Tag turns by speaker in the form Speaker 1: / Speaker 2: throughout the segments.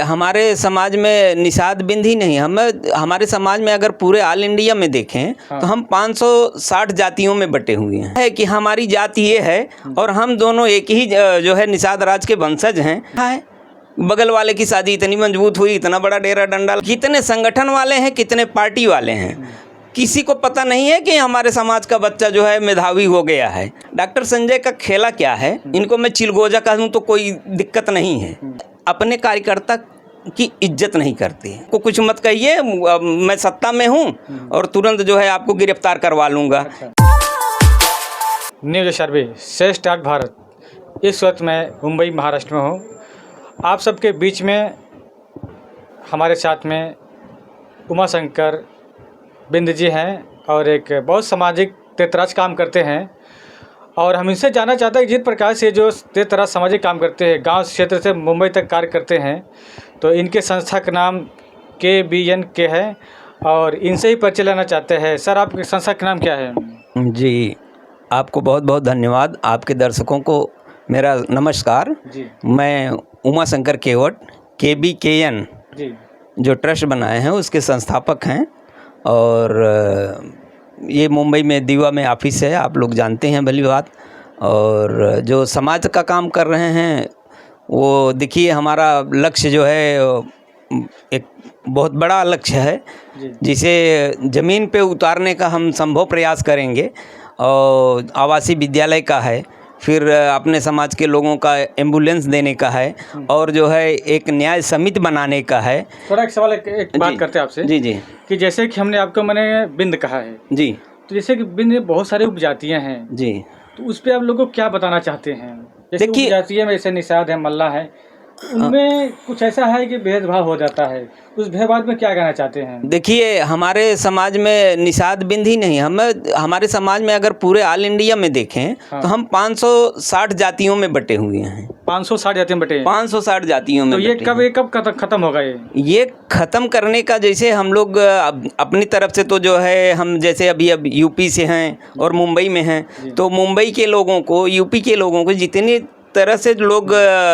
Speaker 1: हमारे समाज में निषाद बिंद ही नहीं, हमारे समाज में अगर पूरे ऑल इंडिया में देखें तो हम 560 जातियों में बटे हुए हैं। है कि हमारी जाति ये है और हम दोनों एक ही जो है निषाद राज के वंशज हैं। बगल वाले की शादी इतनी मजबूत हुई, इतना बड़ा डेरा डंडा, कितने संगठन वाले हैं, कितने पार्टी वाले हैं, किसी को पता नहीं है कि हमारे समाज का बच्चा जो है मेधावी हो गया है। डॉक्टर संजय का खेला क्या है, इनको मैं चिलगोजा कहूँ तो कोई दिक्कत नहीं है। अपने कार्यकर्ता की इज्जत नहीं करते को कुछ मत कहिए, मैं सत्ता में हूँ और तुरंत जो है आपको गिरफ्तार करवा लूँगा।
Speaker 2: न्यूज़ सर्वे से स्टार्ट भारत। इस वक्त मैं मुंबई महाराष्ट्र में हूँ। आप सबके बीच में हमारे साथ में उमाशंकर बिंद जी हैं और एक बहुत सामाजिक तेतराज काम करते हैं और हम इनसे जानना चाहते हैं कि जिस प्रकार से जो तेतराज सामाजिक काम करते हैं, गांव क्षेत्र से मुंबई तक कार्य करते हैं, तो इनके संस्था का नाम KBN है और इनसे ही परिचय लेना चाहते हैं। सर, आपकी संस्था का नाम क्या है?
Speaker 1: जी, आपको बहुत बहुत धन्यवाद। आपके दर्शकों को मेरा नमस्कार जी। मैं उमाशंकर केवट KBKN जी जो ट्रस्ट बनाए हैं उसके संस्थापक हैं और ये मुंबई में दीवा में ऑफिस है, आप लोग जानते हैं भली बात। और जो समाज का काम कर रहे हैं वो देखिए, हमारा लक्ष्य जो है एक बहुत बड़ा लक्ष्य है जिसे ज़मीन पे उतारने का हम संभव प्रयास करेंगे। और आवासीय विद्यालय का है, फिर अपने समाज के लोगों का एम्बुलेंस देने का है और जो है एक न्याय समिति बनाने का है।
Speaker 2: थोड़ा एक सवाल एक बात करते हैं आपसे
Speaker 1: जी
Speaker 2: कि जैसे कि हमने आपको मैंने बिंद कहा है जी, तो जैसे कि बिंद में बहुत सारी उपजातियाँ हैं जी, तो उस पर आप लोगों को क्या बताना चाहते हैं? जैसे उपजातियाँ में जैसे निषाद है, मल्ला है, उनमें कुछ ऐसा है कि भेदभाव हो जाता है, उस भेदभाव में क्या कहना चाहते हैं?
Speaker 1: देखिए, हमारे समाज में निषाद बिंद ही नहीं, हमारे समाज में अगर पूरे ऑल इंडिया में देखें तो हम 560 जातियों में बटे हुए हैं।
Speaker 2: 560 जातियों में बटे हैं?
Speaker 1: 560 जातियों में।
Speaker 2: तो ये कब खत्म होगा?
Speaker 1: ये खत्म करने का जैसे हम लोग अपनी तरफ से तो जो है, हम जैसे अब यूपी से हैं और मुंबई में हैं, तो मुंबई के लोगों को, यूपी के लोगों को जितनी तरह से लोग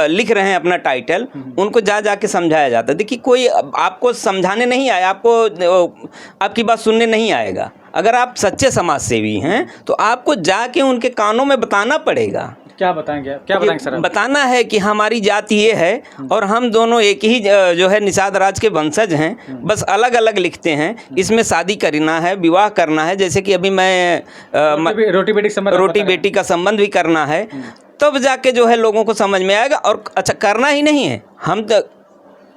Speaker 1: लिख रहे हैं अपना टाइटल, उनको जा के समझाया जाता है। देखिए, कोई आपको समझाने नहीं आया, आपकी बात सुनने नहीं आएगा। अगर आप सच्चे समाज सेवी हैं तो आपको जाके उनके कानों में बताना पड़ेगा।
Speaker 2: क्या बताएंगे सर? बताना
Speaker 1: है कि हमारी जाति ये है और हम दोनों एक ही जो है निषाद राज के वंशज हैं, बस अलग अलग लिखते हैं। इसमें शादी करना है, विवाह करना है, जैसे कि अभी मैं रोटी बेटी का संबंध भी करना है, तब जाके जो है लोगों को समझ में आएगा। और अच्छा, करना ही नहीं है, हम तो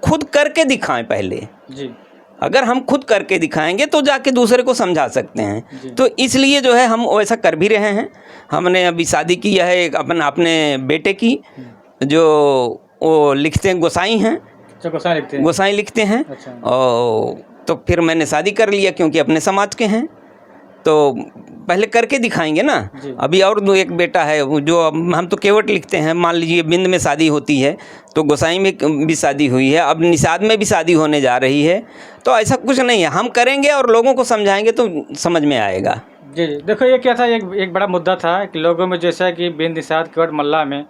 Speaker 1: खुद करके दिखाएं पहले जी। अगर हम खुद करके दिखाएंगे तो जाके दूसरे को समझा सकते हैं। तो इसलिए जो है हम वैसा कर भी रहे हैं। हमने अभी शादी की है अपने बेटे की, जो वो लिखते हैं, गोसाई हैं, गोसाई लिखते हैं। अच्छा। और तो फिर मैंने शादी कर लिया क्योंकि अपने समाज के हैं, तो पहले करके दिखाएंगे ना। अभी और एक बेटा है जो, हम तो केवट लिखते हैं, मान लीजिए बिंद में शादी होती है तो गोसाई में भी शादी हुई है, अब निषाद में भी शादी होने जा रही है। तो ऐसा कुछ नहीं है, हम करेंगे और लोगों को समझाएंगे तो समझ में आएगा।
Speaker 2: जी, देखो ये क्या था, एक बड़ा मुद्दा था कि लोगों में जैसा कि बिंद, निषाद, केवट, मल्ला में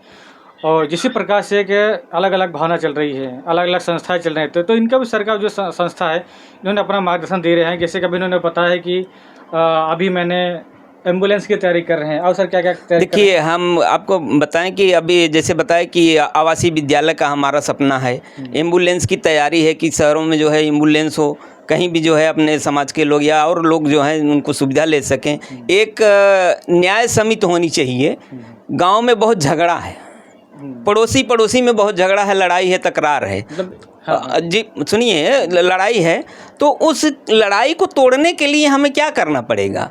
Speaker 2: और जिसी प्रकार से कि अलग अलग भावना चल रही है, अलग अलग संस्थाएं चल रही हैं, तो इनका भी सरकार जो संस्था है, इन्होंने अपना मार्गदर्शन दे रहे हैं। जैसे कभी इन्होंने बताया है कि अभी मैंने एम्बुलेंस की तैयारी कर रहे हैं। और सर क्या तैयारी?
Speaker 1: देखिए, हम आपको बताएं कि अभी जैसे बताएं कि आवासीय विद्यालय का हमारा सपना है, एम्बुलेंस की तैयारी है कि शहरों में जो है एम्बुलेंस हो, कहीं भी जो है अपने समाज के लोग या और लोग जो हैं उनको सुविधा ले सकें। एक न्याय समिति होनी चाहिए। गाँव में बहुत झगड़ा है, पड़ोसी में बहुत झगड़ा है, लड़ाई है, तकरार है। जी सुनिए, लड़ाई है, तो उस लड़ाई को तोड़ने के लिए हमें क्या करना पड़ेगा?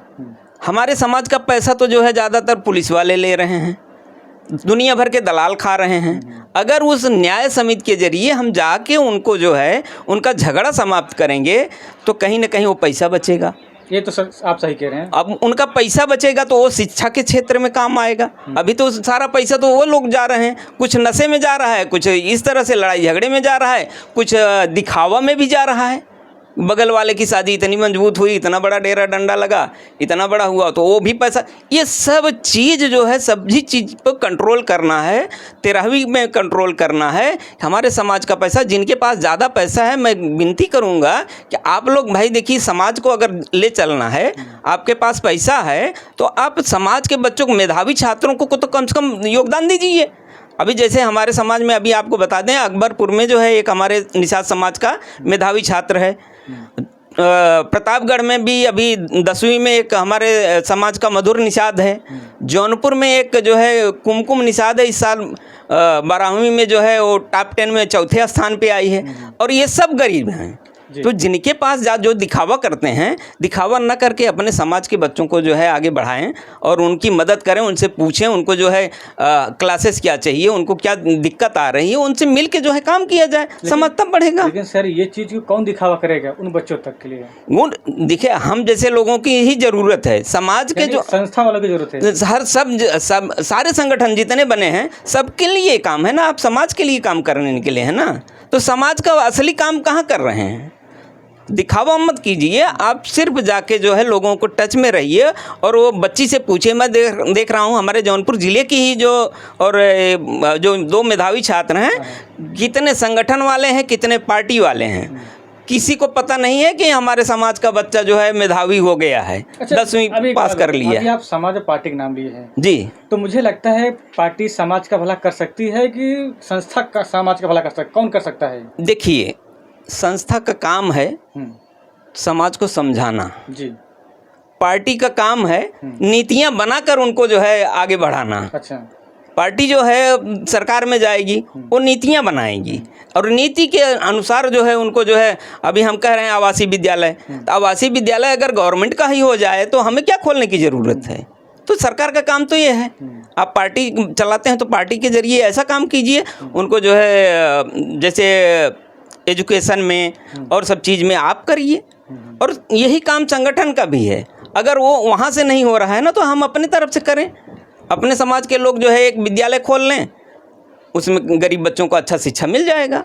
Speaker 1: हमारे समाज का पैसा तो जो है ज़्यादातर पुलिस वाले ले रहे हैं, दुनिया भर के दलाल खा रहे हैं। अगर उस न्याय समिति के जरिए हम जाके उनको जो है उनका झगड़ा समाप्त करेंगे तो कहीं ना कहीं वो पैसा बचेगा।
Speaker 2: ये तो सर आप सही कह रहे हैं।
Speaker 1: अब उनका पैसा बचेगा तो वो शिक्षा के क्षेत्र में काम आएगा। अभी तो सारा पैसा तो वो लोग जा रहे हैं, कुछ नशे में जा रहा है, कुछ इस तरह से लड़ाई झगड़े में जा रहा है, कुछ दिखावा में भी जा रहा है। बगल वाले की शादी इतनी मजबूत हुई, इतना बड़ा डेरा डंडा लगा, इतना बड़ा हुआ तो वो भी पैसा। ये सब चीज़ जो है, सभी चीज़ पर कंट्रोल करना है, 13वीं में कंट्रोल करना है। हमारे समाज का पैसा, जिनके पास ज़्यादा पैसा है, मैं विनती करूँगा कि आप लोग भाई देखिए, समाज को अगर ले चलना है, आपके पास पैसा है तो आप समाज के बच्चों को, मेधावी छात्रों को तो कम से कम योगदान दीजिए। अभी जैसे हमारे समाज में, अभी आपको बता दें, अकबरपुर में जो है एक हमारे निषाद समाज का मेधावी छात्र है। प्रतापगढ़ में भी अभी 10वीं में एक हमारे समाज का मधुर निषाद है। जौनपुर में एक जो है कुमकुम निषाद है, इस साल 12वीं में जो है वो टॉप 10 में चौथे स्थान पे आई है। और ये सब गरीब हैं। तो जिनके पास जो दिखावा करते हैं, दिखावा न करके अपने समाज के बच्चों को जो है आगे बढ़ाएं और उनकी मदद करें, उनसे पूछें उनको जो है क्लासेस क्या चाहिए, उनको क्या दिक्कत आ रही है, उनसे मिल के जो है काम किया जाए, समाज तब बढ़ेगा।
Speaker 2: लेकिन सर, ये चीज़ को कौन दिखावा करेगा उन बच्चों तक के लिए?
Speaker 1: वो देखिए, हम जैसे लोगों की ही ज़रूरत है, समाज के जो
Speaker 2: संस्था वालों की ज़रूरत है।
Speaker 1: हर सब सारे संगठन जितने बने हैं, सबके लिए काम है ना। आप समाज के लिए काम करने के लिए है ना, तो समाज का असली काम कहाँ कर रहे हैं? दिखावा मत कीजिए, आप सिर्फ जाके जो है लोगों को टच में रहिए और वो बच्ची से पूछिए। मैं देख रहा हूँ हमारे जौनपुर ज़िले की ही जो और जो 2 मेधावी छात्र हैं, कितने संगठन वाले हैं, कितने पार्टी वाले हैं, किसी को पता नहीं है कि हमारे समाज का बच्चा जो है मेधावी हो गया है।
Speaker 2: अच्छा,
Speaker 1: 10वीं पास कर लिया।
Speaker 2: अभी आप समाज और पार्टी का नाम लिए हैं
Speaker 1: जी,
Speaker 2: तो मुझे लगता है पार्टी समाज का भला कर सकती है कि संस्था का समाज का भला कर सकता, कौन कर सकता है?
Speaker 1: देखिए, संस्था का काम है समाज को समझाना जी, पार्टी का काम है नीतियां बनाकर उनको जो है आगे बढ़ाना। अच्छा, पार्टी जो है सरकार में जाएगी, वो नीतियां बनाएगी और नीति के अनुसार जो है उनको जो है, अभी हम कह रहे हैं आवासीय विद्यालय, तो आवासीय विद्यालय अगर गवर्नमेंट का ही हो जाए तो हमें क्या खोलने की ज़रूरत है? तो सरकार का काम तो ये है। आप पार्टी चलाते हैं तो पार्टी के जरिए ऐसा काम कीजिए, उनको जो है जैसे एजुकेशन में और सब चीज़ में आप करिए। और यही काम संगठन का भी है। अगर वो वहाँ से नहीं हो रहा है ना, तो हम अपनी तरफ से करें। अपने समाज के लोग जो है एक विद्यालय खोल लें, उसमें गरीब बच्चों को अच्छा शिक्षा मिल जाएगा,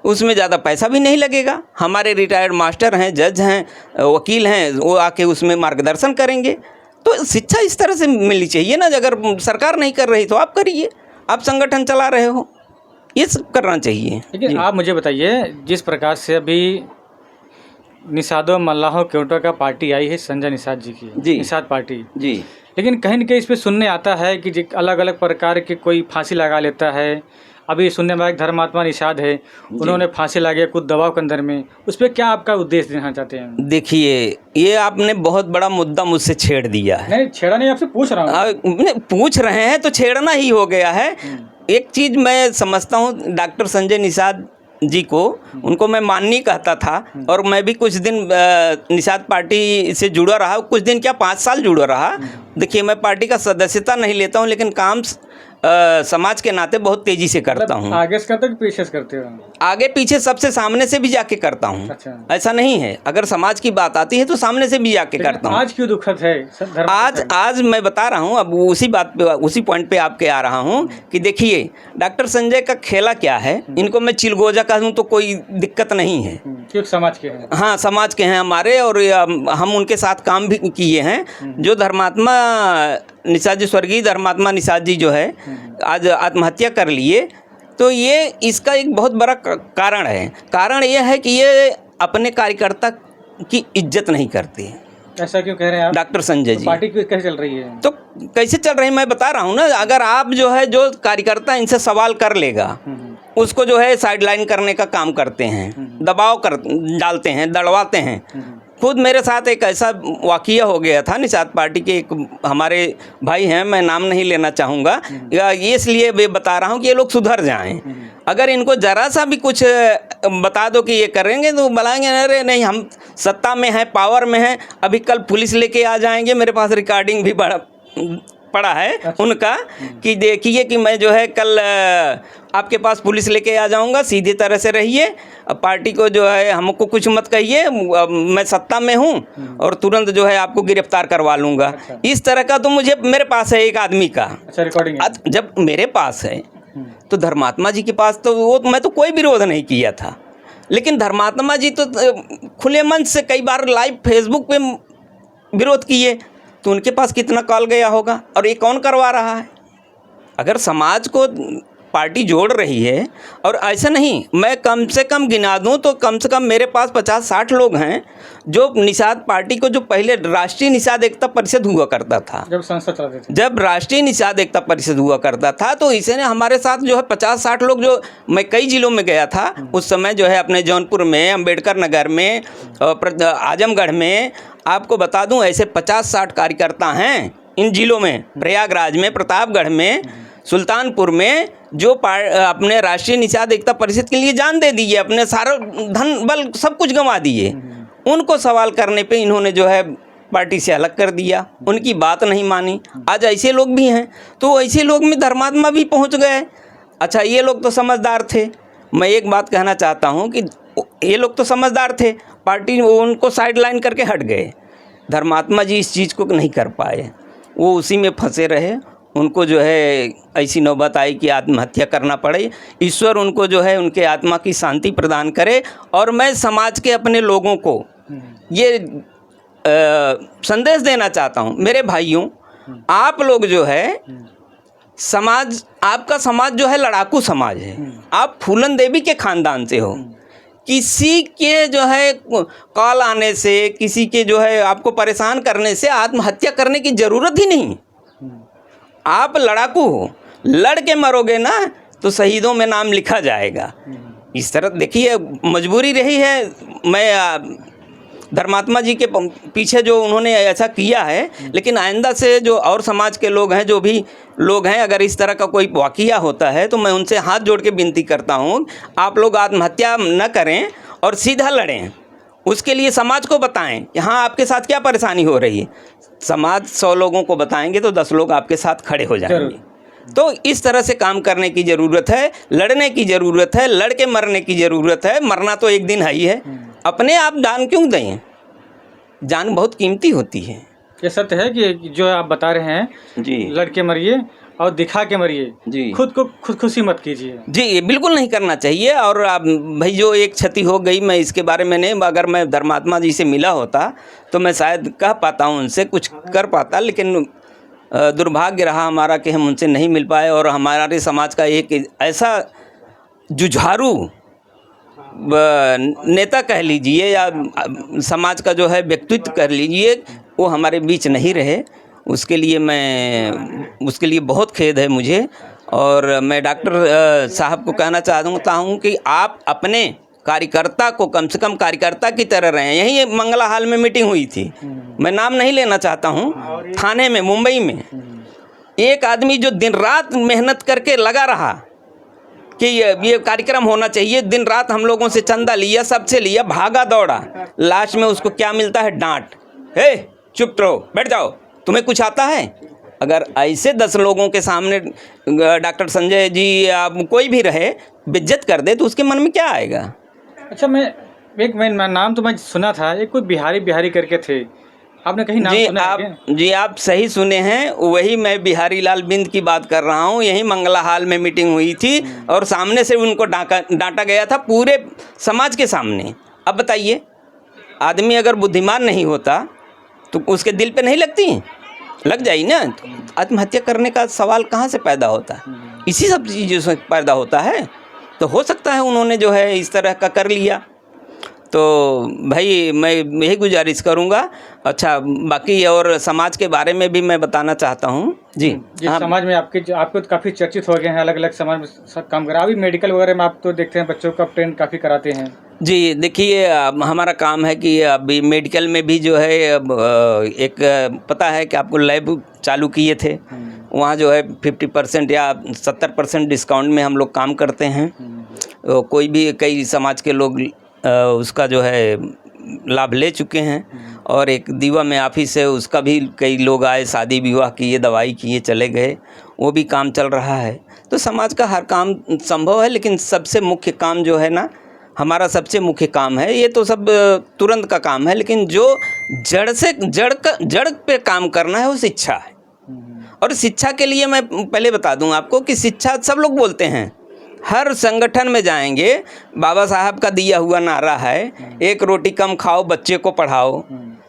Speaker 1: उसमें ज़्यादा पैसा भी नहीं लगेगा। हमारे रिटायर्ड मास्टर हैं, जज हैं, वकील हैं, वो आके उसमें मार्गदर्शन करेंगे। तो शिक्षा इस तरह से मिलनी चाहिए ना। अगर सरकार नहीं कर रही तो आप करिए, आप संगठन चला रहे हो, ये सब करना चाहिए।
Speaker 2: लेकिन आप मुझे बताइए, जिस प्रकार से अभी निषादों मल्लाहों केवटों का पार्टी आई है संजय निषाद जी की, जी, निषाद पार्टी जी, लेकिन कहीं न कहीं इस पर सुनने आता है कि अलग अलग प्रकार के कोई फांसी लगा लेता है। अभी सुनने में एक धर्मात्मा निषाद है, उन्होंने फांसी लगा कुछ दबाव के अंदर में, उस पर क्या आपका उद्देश्य देना चाहते हैं? देखिए, ये आपने बहुत बड़ा मुद्दा मुझसे छेड़ दिया है। नहीं छेड़ा नहीं, आपसे पूछ रहा हूँ। पूछ रहे हैं तो छेड़ना ही हो गया है। एक चीज़ मैं समझता हूँ, डॉक्टर संजय निषाद जी को, उनको मैं माननीय कहता था और मैं भी कुछ दिन निषाद पार्टी से जुड़ा रहा, कुछ दिन क्या 5 साल जुड़ा रहा। देखिए, मैं पार्टी का सदस्यता नहीं लेता हूँ, लेकिन काम समाज के नाते बहुत तेजी से करता हूँ। आगे से करते हो कि पीछे से करते हो? आगे पीछे सबसे सामने से भी जाके करता हूँ। अच्छा। ऐसा नहीं है, अगर समाज की बात आती है तो सामने से भी जाके करता हूँ। आज क्यों दुखद है? आज मैं बता रहा हूँ, अब उसी बात पे, उसी पॉइंट पे आपके आ रहा हूँ कि देखिए, डॉक्टर संजय का खेला क्या है। इनको मैं चिलगोजा कहूँ तो कोई दिक्कत नहीं है, क्योंकि समाज के हैं। हाँ, समाज के हैं हमारे, और हम उनके साथ काम भी किए हैं। जो धर्मात्मा निषाद जी, स्वर्गीय धर्मात्मा निषाद जी जो है आज आत्महत्या कर लिए, तो ये इसका एक बहुत बड़ा कारण है। कारण ये है कि ये अपने कार्यकर्ता की इज्जत नहीं करते। ऐसा क्यों कह रहे हैं आप? डॉक्टर संजय जी, पार्टी कैसे चल रही है? तो कैसे चल रही है मैं बता रहा हूँ ना। अगर आप जो है, जो कार्यकर्ता इनसे सवाल कर लेगा, उसको जो है साइडलाइन करने का काम करते हैं, दबाव डालते हैं, दड़वाते हैं। खुद मेरे साथ एक ऐसा वाक़या हो गया था, निषाद पार्टी के एक हमारे भाई हैं, मैं नाम नहीं लेना चाहूँगा, ये इसलिए बता रहा हूँ कि ये लोग सुधर जाएं। अगर इनको ज़रा सा भी कुछ बता दो कि ये करेंगे तो बुलाएंगे, अरे नहीं हम सत्ता में हैं, पावर में हैं, अभी कल पुलिस लेके आ जाएंगे। मेरे पास रिकॉर्डिंग भी पड़ा है। अच्छा। उनका कि देखिए कि मैं जो है कल आपके पास पुलिस लेके आ जाऊंगा, सीधी तरह से रहिए, पार्टी को जो है हमको कुछ मत कहिए, मैं सत्ता में हूं और तुरंत जो है आपको गिरफ्तार करवा लूँगा। अच्छा। इस तरह का तो मुझे मेरे पास है एक आदमी का। अच्छा, रिकॉर्डिंग जब मेरे पास है तो धर्मात्मा जी के पास तो वो मैं तो कोई विरोध नहीं किया था।
Speaker 1: लेकिन धर्मात्मा जी तो खुले मन से कई बार लाइव फेसबुक पे विरोध किए, तो उनके पास कितना कॉल गया होगा, और ये कौन करवा रहा है? अगर समाज को पार्टी जोड़ रही है, और ऐसा नहीं, मैं कम से कम गिना दूं तो कम से कम मेरे पास 50-60 लोग हैं जो निषाद पार्टी को, जो पहले राष्ट्रीय निषाद एकता परिषद हुआ करता था,
Speaker 2: जब संसद चलाते थे,
Speaker 1: जब राष्ट्रीय निषाद एकता परिषद हुआ करता था, तो इसने हमारे साथ जो है 50-60 लोग, जो मैं कई जिलों में गया था उस समय, जो है अपने जौनपुर में, अम्बेडकर नगर में, आजमगढ़ में, आपको बता दूं ऐसे 50-60 कार्यकर्ता हैं इन जिलों में, प्रयागराज में, प्रतापगढ़ में, सुल्तानपुर में, जो अपने राष्ट्रीय निषाद एकता परिषद के लिए जान दे दिए, अपने सारा धन बल सब कुछ गंवा दिए। उनको सवाल करने पे इन्होंने जो है पार्टी से अलग कर दिया, उनकी बात नहीं मानी। आज ऐसे लोग भी हैं, तो ऐसे लोग में धर्मात्मा भी पहुंच गए। अच्छा, ये लोग तो समझदार थे। मैं एक बात कहना चाहता हूं कि ये लोग तो समझदार थे, पार्टी उनको साइडलाइन करके हट गए। धर्मात्मा जी इस चीज़ को नहीं कर पाए, वो उसी में फंसे रहे। उनको जो है ऐसी नौबत आई कि आत्महत्या करना पड़े। ईश्वर उनको जो है उनके आत्मा की शांति प्रदान करे। और मैं समाज के अपने लोगों को ये संदेश देना चाहता हूँ, मेरे भाइयों, आप लोग जो है समाज, आपका समाज जो है लड़ाकू समाज है। आप फूलन देवी के ख़ानदान से हो। किसी के जो है कॉल आने से, किसी के जो है आपको परेशान करने से आत्महत्या करने की ज़रूरत ही नहीं। आप लड़ाकू हो, लड़ के मरोगे ना तो शहीदों में नाम लिखा जाएगा। इस तरह देखिए, मजबूरी रही है। मैं धर्मात्मा जी के पीछे जो उन्होंने ऐसा किया है, लेकिन आइंदा से जो और समाज के लोग हैं, जो भी लोग हैं, अगर इस तरह का कोई वाक़या होता है तो मैं उनसे हाथ जोड़ के विनती करता हूँ, आप लोग आत्महत्या न करें और सीधा लड़ें। उसके लिए समाज को बताएं कि हाँ, आपके साथ क्या परेशानी हो रही है। समाज 100 लोगों को बताएंगे तो 10 लोग आपके साथ खड़े हो जाएंगे। तो इस तरह से काम करने की ज़रूरत है, लड़ने की ज़रूरत है, लड़ के मरने की ज़रूरत है। मरना तो एक दिन है ही है। अपने आप जान क्यों दें? जान बहुत कीमती होती है।
Speaker 2: ये सत्य है कि जो आप बता रहे हैं
Speaker 1: जी,
Speaker 2: लड़ के मरिए और दिखा के मरिए
Speaker 1: जी,
Speaker 2: खुद को खुदकुशी मत कीजिए।
Speaker 1: जी, ये बिल्कुल नहीं करना चाहिए। और आप भाई, जो एक क्षति हो गई, मैं इसके बारे में नहीं, अगर मैं धर्मात्मा जी से मिला होता तो मैं शायद कह पाता हूँ, उनसे कुछ कर पाता, लेकिन दुर्भाग्य रहा हमारा कि हम उनसे नहीं मिल पाए। और हमारे समाज का एक ऐसा जुझारू नेता कह लीजिए, या समाज का जो है व्यक्तित्व कह लीजिए, वो हमारे बीच नहीं रहे। उसके लिए बहुत खेद है मुझे। और मैं डॉक्टर साहब को कहना चाहता हूँ कि आप अपने कार्यकर्ता को कम से कम कार्यकर्ता की तरह रहें। यहीं मंगला हाल में मीटिंग हुई थी, मैं नाम नहीं लेना चाहता हूँ, थाने में, मुंबई में। एक आदमी जो दिन रात मेहनत करके लगा रहा कि ये कार्यक्रम होना चाहिए, दिन रात हम लोगों से चंदा लिया, सबसे लिया, भागा दौड़ा, लास्ट में उसको क्या मिलता है? डांट। हे, चुप रहो, बैठ जाओ, तुम्हें कुछ आता है? अगर ऐसे 10 लोगों के सामने डॉक्टर संजय जी या कोई भी रहे बेइज्जत कर दे तो उसके मन में क्या आएगा?
Speaker 2: अच्छा, मैं नाम तो मैं सुना था, एक कोई बिहारी करके थे, आपने कहीं नाम सुना है क्या?
Speaker 1: जी, आप सही सुने हैं, वही मैं बिहारी लाल बिंद की बात कर रहा हूँ। यही मंगला हाल में मीटिंग हुई थी और सामने से उनको डांटा गया था, पूरे समाज के सामने। अब बताइए, आदमी अगर बुद्धिमान नहीं होता तो उसके दिल पे नहीं लगती? लग जाए ना। तो आत्महत्या करने का सवाल कहाँ से पैदा होता है? इसी सब चीज़ों से पैदा होता है। तो हो सकता है उन्होंने जो है इस तरह का कर लिया। तो भाई, मैं यही गुजारिश करूँगा। अच्छा, बाकी और समाज के बारे में भी मैं बताना चाहता हूँ। जी,
Speaker 2: समाज में आपको काफ़ी चर्चित हो गए हैं, अलग अलग समाज में सब काम करा। अभी मेडिकल वगैरह में आप तो देखते हैं बच्चों का ट्रेन काफ़ी कराते हैं।
Speaker 1: जी, देखिए, हमारा काम है कि अभी मेडिकल में भी जो है एक पता है कि आपको लैब चालू किए थे, वहाँ जो है 50% या 70% डिस्काउंट में हम लोग काम करते हैं। कोई भी, कई समाज के लोग उसका जो है लाभ ले चुके हैं। और एक दीवा में ऑफिस है, उसका भी कई लोग आए, शादी विवाह किए, दवाई किए, चले गए, वो भी काम चल रहा है। तो समाज का हर काम संभव है, लेकिन सबसे मुख्य काम जो है ना, हमारा सबसे मुख्य काम है, ये तो सब तुरंत का काम है, लेकिन जो जड़ पे काम करना है वो शिक्षा है। और शिक्षा के लिए मैं पहले बता दूं आपको कि शिक्षा सब लोग बोलते हैं, हर संगठन में जाएंगे, बाबा साहब का दिया हुआ नारा है, एक रोटी कम खाओ, बच्चे को पढ़ाओ,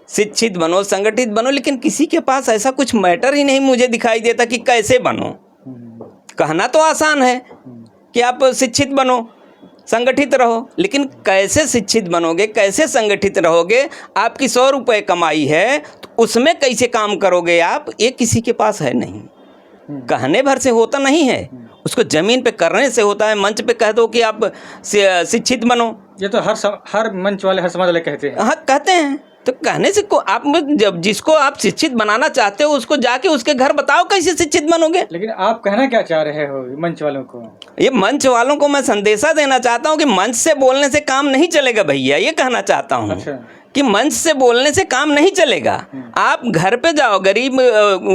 Speaker 1: शिक्षित बनो, संगठित बनो, लेकिन किसी के पास ऐसा कुछ मैटर ही नहीं मुझे दिखाई देता कि कैसे बनो। कहना तो आसान है कि आप शिक्षित बनो, संगठित रहो, लेकिन कैसे शिक्षित बनोगे, कैसे संगठित रहोगे? आपकी 100 रुपये कमाई है तो उसमें कैसे काम करोगे आप? ये किसी के पास है नहीं। कहने भर से होता नहीं है, उसको ज़मीन पे करने से होता है। मंच पे कह दो कि आप शिक्षित बनो,
Speaker 2: ये तो हर मंच वाले, हर समाज वाले कहते हैं।
Speaker 1: हाँ, कहते हैं। तो कहने से को आप जब जिसको आप शिक्षित बनाना चाहते हो उसको जाके उसके घर बताओ कैसे शिक्षित बनोगे।
Speaker 2: लेकिन आप कहना क्या चाह रहे हो मंच वालों को?
Speaker 1: ये मंच वालों को मैं संदेशा देना चाहता हूँ कि मंच से बोलने से काम नहीं चलेगा भैया, ये कहना चाहता हूँ।
Speaker 2: अच्छा।
Speaker 1: कि मंच से बोलने से काम नहीं चलेगा। आप घर पे जाओ, गरीब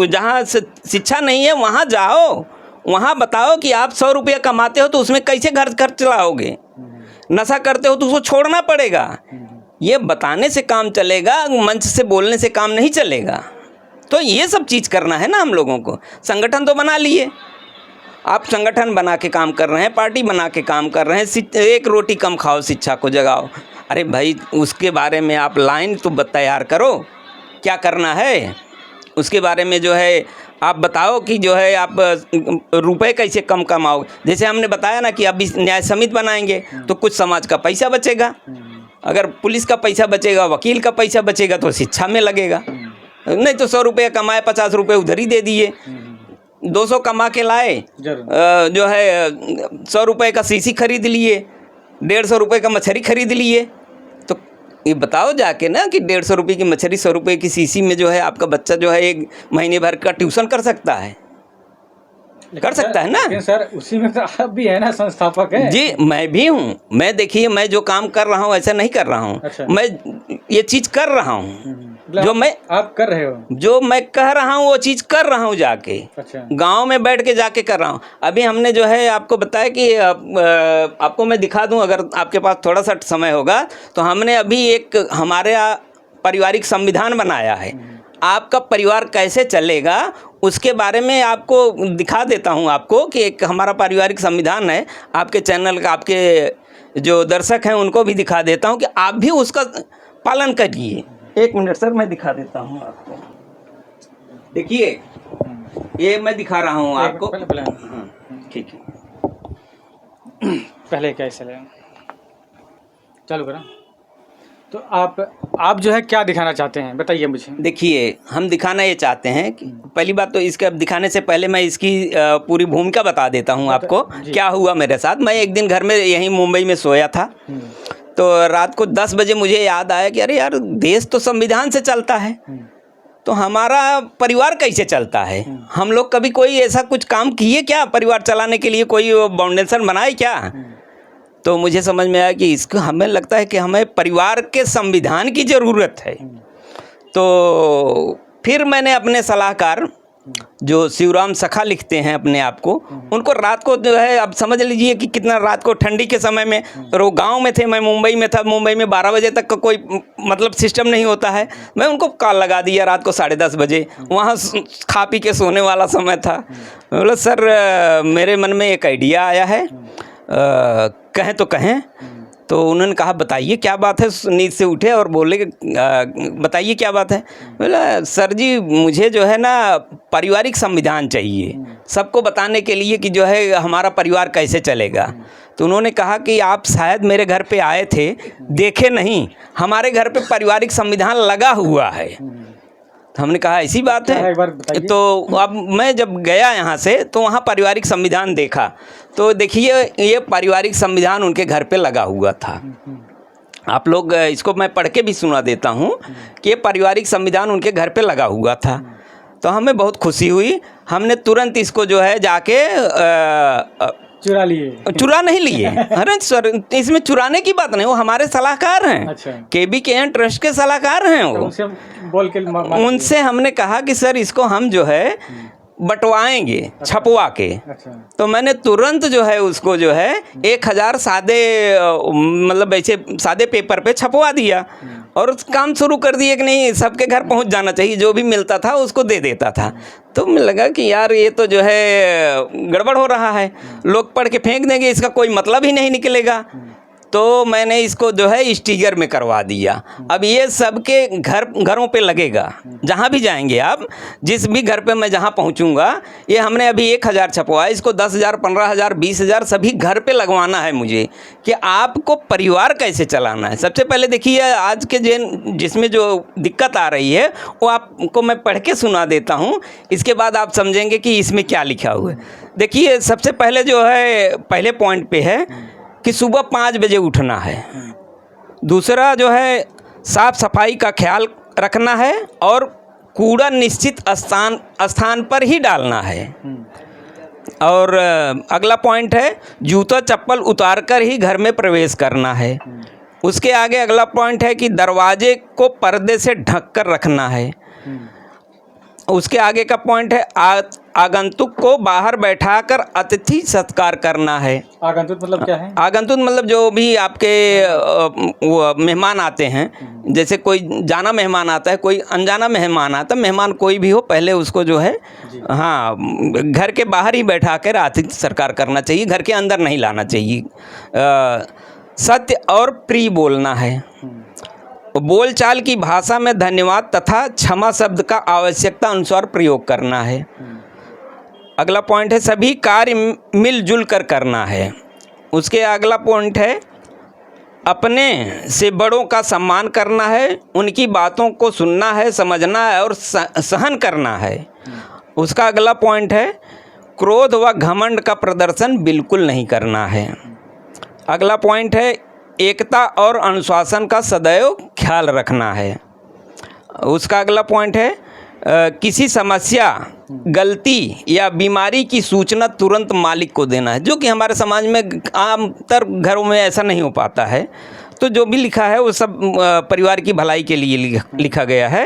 Speaker 1: जहाँ शिक्षा नहीं है वहाँ जाओ, वहाँ बताओ कि आप 100 रुपया कमाते हो तो उसमें कैसे घर चलाओगे। नशा करते हो तो उसको छोड़ना पड़ेगा, ये बताने से काम चलेगा, मंच से बोलने से काम नहीं चलेगा। तो ये सब चीज़ करना है ना हम लोगों को। संगठन तो बना लिए, आप संगठन बना के काम कर रहे हैं, पार्टी बना के काम कर रहे हैं, एक रोटी कम खाओ, शिक्षा को जगाओ। अरे भाई, उसके बारे में आप लाइन तो तैयार करो, क्या करना है उसके बारे में जो है आप बताओ कि जो है आप रुपए कैसे कम कमाओ। जैसे हमने बताया ना कि अभी न्याय समिति बनाएंगे तो कुछ समाज का पैसा बचेगा, अगर पुलिस का पैसा बचेगा, वकील का पैसा बचेगा तो शिक्षा में लगेगा। नहीं तो 100 रुपये कमाए, 50 रुपये उधर ही दे दिए, 200 कमा के लाए, जो है 100 रुपये का सीसी खरीद लिए, 150 रुपये का मछली खरीद लिए। तो ये बताओ जाके ना कि 150 रुपये की मछली 100 रुपये की सीसी में जो है आपका बच्चा जो है एक महीने भर का ट्यूशन कर सकता है, कर सकता है ना।
Speaker 2: लेकिन सर उसी में तो आप भी है ना, संस्थापक है।
Speaker 1: जी, मैं भी हूँ। मैं देखिए, मैं जो काम कर रहा हूँ ऐसा नहीं कर रहा हूँ।
Speaker 2: अच्छा।
Speaker 1: मैं ये चीज़ कर रहा हूँ जो मैं
Speaker 2: आप कर रहे हो,
Speaker 1: जो मैं कह रहा हूँ वो चीज़ कर रहा हूँ जाके।
Speaker 2: अच्छा। गाँव
Speaker 1: गांव में बैठ के जाके कर रहा हूँ। अभी हमने जो है आपको बताया कि आपको मैं दिखा दूँ, अगर आपके पास थोड़ा सा समय होगा तो हमने अभी एक हमारे पारिवारिक संविधान बनाया है। आपका परिवार कैसे चलेगा उसके बारे में आपको दिखा देता हूँ आपको कि एक हमारा पारिवारिक संविधान है। आपके चैनल का, आपके जो दर्शक हैं उनको भी दिखा देता हूँ कि आप भी उसका पालन करिए। 1 मिनट सर, मैं दिखा देता हूँ आपको। देखिए, ये मैं दिखा रहा हूँ आपको। ठीक है,
Speaker 2: पहले कैसे ले चालू करा। तो आप जो है क्या दिखाना चाहते हैं बताइए मुझे।
Speaker 1: देखिए, हम दिखाना ये चाहते हैं कि पहली बात तो इसका दिखाने से पहले मैं इसकी पूरी भूमिका बता देता हूँ आपको क्या हुआ मेरे साथ। मैं एक दिन घर में यहीं मुंबई में सोया था, तो रात को 10 बजे मुझे याद आया कि अरे यार, देश तो संविधान से चलता है, तो हमारा परिवार कैसे चलता है? हम लोग कभी कोई ऐसा कुछ काम किए क्या परिवार चलाने के लिए, कोई फाउंडेशन बनाए क्या? तो मुझे समझ में आया कि इसको हमें लगता है कि हमें परिवार के संविधान की ज़रूरत है। तो फिर मैंने अपने सलाहकार जो शिवराम सखा लिखते हैं अपने आप को, उनको रात को जो है, अब समझ लीजिए कि कितना रात को ठंडी के समय में, तो वो गांव में थे, मैं मुंबई में था। मुंबई में 12 बजे तक का कोई मतलब सिस्टम नहीं होता है। मैं उनको कॉल लगा दिया रात को 10:30 बजे, वहाँ खा पी के सोने वाला समय था। मैं बोला, सर मेरे मन में एक आइडिया आया है, कहें तो कहें। तो उन्होंने कहा, बताइए क्या बात है। नींद से उठे और बोले, बताइए क्या बात है। बोला, सर जी मुझे जो है ना पारिवारिक संविधान चाहिए, सबको बताने के लिए कि जो है हमारा परिवार कैसे चलेगा। तो उन्होंने कहा कि आप शायद मेरे घर पे आए थे, देखे नहीं, हमारे घर पे पारिवारिक संविधान लगा हुआ है। तो हमने कहा ऐसी बात है। तो अब मैं जब गया यहाँ से तो वहाँ पारिवारिक संविधान देखा, तो देखिए ये पारिवारिक संविधान उनके घर पे लगा हुआ था। आप लोग इसको मैं पढ़ के भी सुना देता हूँ कि ये पारिवारिक संविधान उनके घर पे लगा हुआ था। तो हमें बहुत खुशी हुई। हमने तुरंत इसको जो है जाके
Speaker 2: चुरा लिए।
Speaker 1: चुरा नहीं लिए। अरे सर, इसमें चुराने की बात नहीं, वो हमारे सलाहकार हैं।
Speaker 2: अच्छा।
Speaker 1: KBKN ट्रस्ट के सलाहकार हैं वो।
Speaker 2: तो उनसे बोल के
Speaker 1: उनसे हमने कहा कि सर इसको हम जो है बंटवाएंगे छपवा के।
Speaker 2: अच्छा।
Speaker 1: तो मैंने तुरंत जो है उसको जो है 1000 सादे मतलब ऐसे सादे पेपर पे छपवा दिया और काम शुरू कर दिए कि नहीं सबके घर पहुंच जाना चाहिए, जो भी मिलता था उसको दे देता था। तो मुझे लगा कि यार ये तो जो है गड़बड़ हो रहा है, लोग पढ़ के फेंक देंगे, इसका कोई मतलब ही नहीं निकलेगा। तो मैंने इसको जो है स्टिकर में करवा दिया। अब ये सबके घरों पे लगेगा, जहाँ भी जाएंगे आप, जिस भी घर पे मैं जहाँ पहुँचूँगा, ये हमने अभी 1000 छपवाया, इसको 10,000 15,000 20,000 सभी घर पे लगवाना है मुझे, कि आपको परिवार कैसे चलाना है। सबसे पहले देखिए आज के जिसमें जो दिक्कत आ रही है वो आपको मैं पढ़ के सुना देता हूँ, इसके बाद आप समझेंगे कि इसमें क्या लिखा हुआ है। देखिए सबसे पहले जो है पहले पॉइंट पे है कि सुबह 5 बजे उठना है। दूसरा जो है साफ सफाई का ख्याल रखना है और कूड़ा निश्चित स्थान पर ही डालना है। और अगला पॉइंट है जूता चप्पल उतार कर ही घर में प्रवेश करना है। उसके आगे अगला पॉइंट है कि दरवाजे को पर्दे से ढक कर रखना है। उसके आगे का पॉइंट है आगंतुक को बाहर बैठाकर अतिथि सत्कार करना है।
Speaker 2: आगंतुक मतलब क्या है?
Speaker 1: आगंतुक मतलब जो भी आपके वो मेहमान आते हैं, जैसे कोई जाना मेहमान आता है, कोई अनजाना मेहमान आता है, मेहमान कोई भी हो, पहले उसको जो है हाँ घर के बाहर ही बैठा कर अतिथि सत्कार करना चाहिए, घर के अंदर नहीं लाना चाहिए। सत्य और प्रिय बोलना है। बोलचाल की भाषा में धन्यवाद तथा क्षमा शब्द का आवश्यकता अनुसार प्रयोग करना है। अगला पॉइंट है सभी कार्य मिलजुल कर करना है। उसके अगला पॉइंट है अपने से बड़ों का सम्मान करना है, उनकी बातों को सुनना है, समझना है और सहन करना है। उसका अगला पॉइंट है क्रोध व घमंड का प्रदर्शन बिल्कुल नहीं करना है। अगला पॉइंट है एकता और अनुशासन का सदैव ख्याल रखना है। उसका अगला पॉइंट है किसी समस्या, गलती या बीमारी की सूचना तुरंत मालिक को देना है, जो कि हमारे समाज में आमतर घरों में ऐसा नहीं हो पाता है। तो जो भी लिखा है वो सब परिवार की भलाई के लिए लिखा गया है।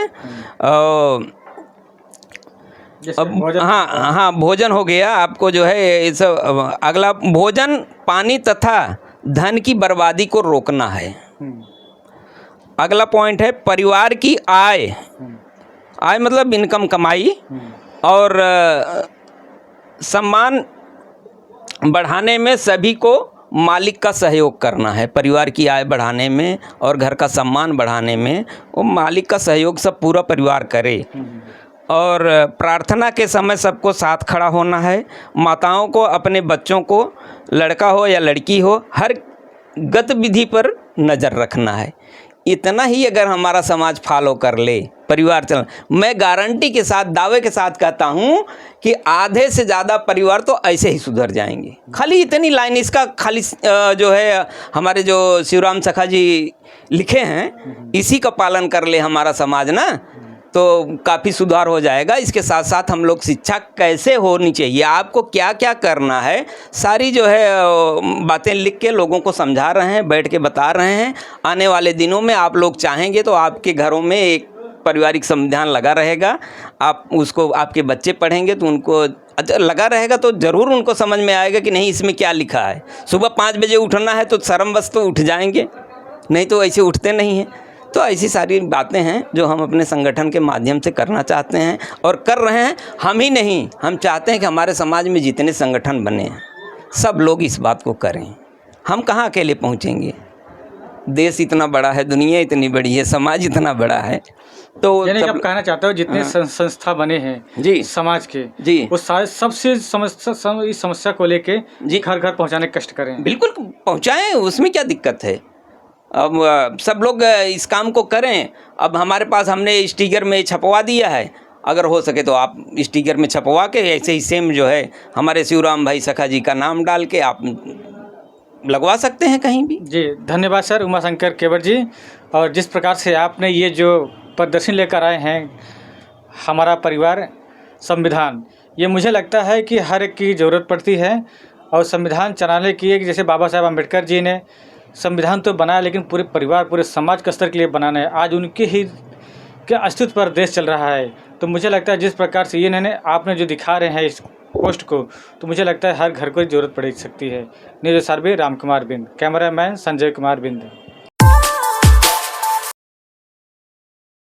Speaker 1: अब हाँ भोजन हो गया, आपको जो है ये सब। अगला भोजन, पानी तथा धन की बर्बादी को रोकना है। अगला पॉइंट है परिवार की आय मतलब इनकम कमाई और सम्मान बढ़ाने में सभी को मालिक का सहयोग करना है। परिवार की आय बढ़ाने में और घर का सम्मान बढ़ाने में वो मालिक का सहयोग सब पूरा परिवार करे। और प्रार्थना के समय सबको साथ खड़ा होना है। माताओं को अपने बच्चों को, लड़का हो या लड़की हो, हर गतिविधि पर नज़र रखना है। इतना ही अगर हमारा समाज फॉलो कर ले, परिवार चल, मैं गारंटी के साथ, दावे के साथ कहता हूँ कि आधे से ज़्यादा परिवार तो ऐसे ही सुधर जाएंगे। खाली इतनी लाइन इसका खाली जो है हमारे जो शिवराम सखा जी लिखे हैं, इसी का पालन कर ले हमारा समाज ना, तो काफ़ी सुधार हो जाएगा। इसके साथ साथ हम लोग शिक्षा कैसे होनी चाहिए, आपको क्या क्या करना है, सारी जो है बातें लिख के लोगों को समझा रहे हैं, बैठ के बता रहे हैं। आने वाले दिनों में आप लोग चाहेंगे तो आपके घरों में एक पारिवारिक संविधान लगा रहेगा। आप उसको आपके बच्चे पढ़ेंगे तो उनको लगा रहेगा, तो ज़रूर उनको समझ में आएगा कि नहीं इसमें क्या लिखा है। सुबह 5 बजे उठना है तो शर्मवश तो उठ जाएंगे, नहीं तो ऐसे उठते नहीं हैं। तो ऐसी सारी बातें हैं जो हम अपने संगठन के माध्यम से करना चाहते हैं और कर रहे हैं। हम ही नहीं, हम चाहते हैं कि हमारे समाज में जितने संगठन बने हैं सब लोग इस बात को करें। हम कहाँ अकेले पहुँचेंगे, देश इतना बड़ा है, दुनिया इतनी बड़ी है, समाज इतना बड़ा है। तो
Speaker 2: आप कहना चाहते हो जितने संस्था बने हैं
Speaker 1: जी समाज
Speaker 2: के
Speaker 1: जी,
Speaker 2: वो सबसे इस समस्या को लेके जी घर घर पहुँचाने का कष्ट करें।
Speaker 1: बिल्कुल पहुँचाएँ, उसमें क्या दिक्कत है। अब सब लोग इस काम को करें। अब हमारे पास हमने स्टिकर में छपवा दिया है, अगर हो सके तो आप स्टिकर में छपवा के ऐसे ही सेम जो है हमारे शिवराम भाई सखा जी का नाम डाल के आप लगवा सकते हैं कहीं भी।
Speaker 2: जी धन्यवाद सर उमाशंकर केवट जी। और जिस प्रकार से आपने ये जो प्रदर्शन लेकर आए हैं हमारा परिवार संविधान, ये मुझे लगता है कि हर एक की ज़रूरत पड़ती है। और संविधान चलाने की एक, जैसे बाबा साहेब अम्बेडकर जी ने संविधान तो बनाया लेकिन पूरे परिवार, पूरे समाज के स्तर के लिए बनाना है। आज उनके ही के अस्तित्व पर देश चल रहा है, तो मुझे लगता है जिस प्रकार से ये इन्होंने आपने जो दिखा रहे हैं इस पोस्ट को, तो मुझे लगता है हर घर को ज़रूरत पड़ सकती है। न्यूज़ सर्वे राम कुमार बिंद, कैमरामैन संजय कुमार बिंद।